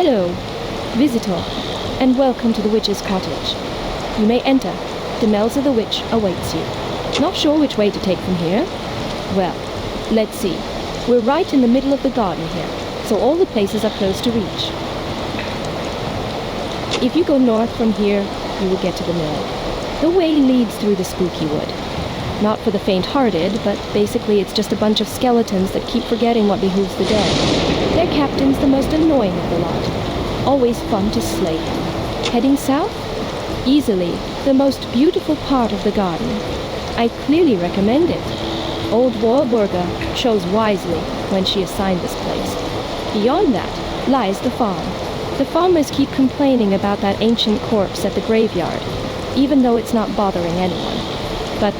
Hello, visitor, and welcome to the witch's cottage. You may enter. Demelza the witch awaits you. Not sure which way to take from here? Well, let's see. We're right in the middle of the garden here, so all the places are close to reach. If you go north from here, you will get to the mill. The way leads through the spooky wood. Not for the faint-hearted, but basically it's just a bunch of skeletons that keep forgetting what behooves the dead. Their captain's the most annoying of the lot. Always fun to slay him. Heading south? Easily the most beautiful part of the garden. I clearly recommend it. Old Warburga chose wisely when she assigned this place. Beyond that lies the farm. The farmers keep complaining about that ancient corpse at the graveyard, even though it's not bothering anyone. But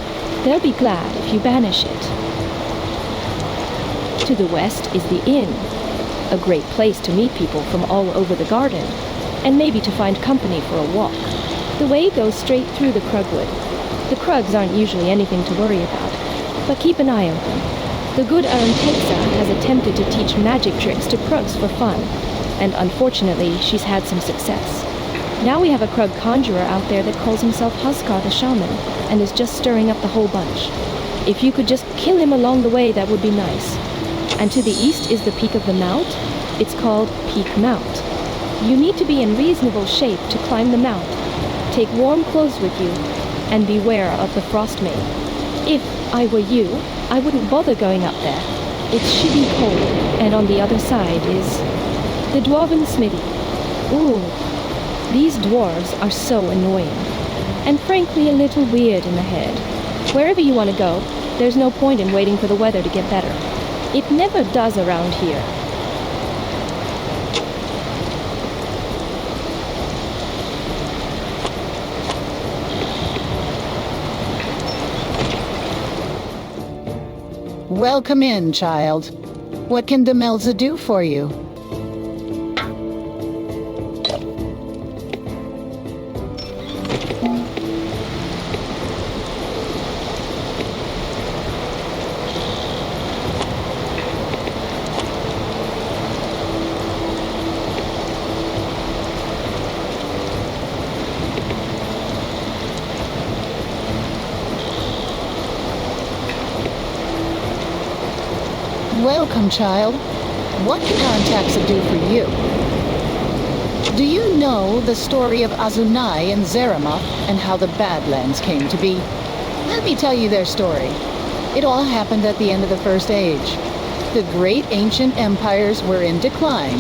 they'll be glad if you banish it. To the west is the inn, a great place to meet people from all over the garden, and maybe to find company for a walk. The way goes straight through the Krugwood. The Krugs aren't usually anything to worry about, but keep an eye open. The good Arantexa has attempted to teach magic tricks to Krugs for fun, and unfortunately she's had some success. Now we have a Krug conjurer out there that calls himself Huskar the Shaman, and is just stirring up the whole bunch. If you could just kill him along the way, that would be nice. And to the east is the peak of the Mount. It's called Peak Mount. You need to be in reasonable shape to climb the mount. Take warm clothes with you, and beware of the frost maid. If I were you, I wouldn't bother going up there. It's shibby cold, and on the other side is the Dwarven Smithy. Ooh, these dwarves are so annoying, and frankly a little weird in the head. Wherever you want to go, there's no point in waiting for the weather to get better. It never does around here. Welcome in, child. What can Demelza do for you? Welcome, child. What can Arantexa do for you? Do you know the story of Azunai and Zeramoth and how the Badlands came to be? Let me tell you their story. It all happened at the end of the First Age. The great ancient empires were in decline.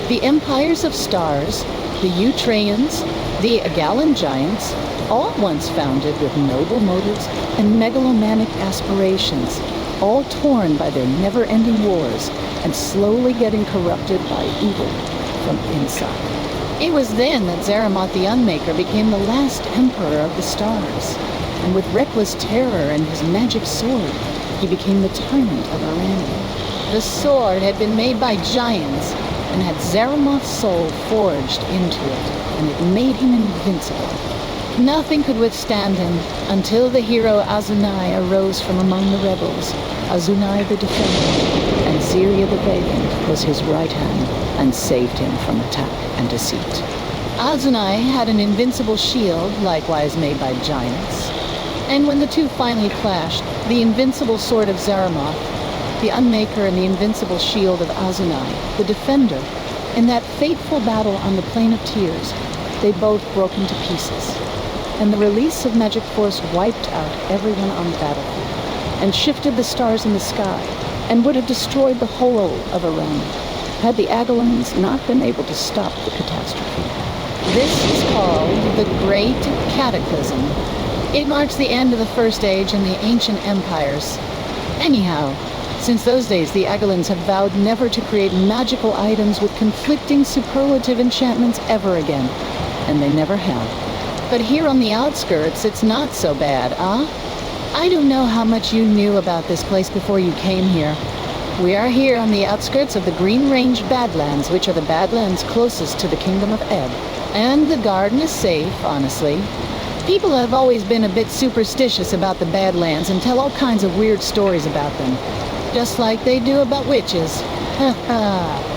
The empires of stars, the Utrayans, the Agalan giants, all once founded with noble motives and megalomaniac aspirations, all torn by their never-ending wars and slowly getting corrupted by evil from inside. It was then that Zeramoth the Unmaker became the last emperor of the stars, and with reckless terror and his magic sword, he became the tyrant of Arania. The sword had been made by giants and had Zeramoth's soul forged into it, and it made him invincible. Nothing could withstand him until the hero Azunai arose from among the rebels, Azunai the Defender, and Ziria the Valiant was his right hand and saved him from attack and deceit. Azunai had an invincible shield, likewise made by giants, and when the two finally clashed, the invincible sword of Zeramoth, the Unmaker, and the invincible shield of Azunai, the Defender, in that fateful battle on the Plain of Tears, they both broke into pieces. And the release of magic force wiped out everyone on the battlefield, and shifted the stars in the sky, and would have destroyed the whole of Arania, had the Agalans not been able to stop the catastrophe. This is called the Great Cataclysm. It marks the end of the First Age and the ancient empires. Anyhow, since those days the Agalans have vowed never to create magical items with conflicting superlative enchantments ever again, and they never have. But here on the outskirts, it's not so bad, huh? I don't know how much you knew about this place before you came here. We are here on the outskirts of the Green Range Badlands, which are the Badlands closest to the Kingdom of Ebb. And the garden is safe, honestly. People have always been a bit superstitious about the Badlands and tell all kinds of weird stories about them. Just like they do about witches. Ha ha.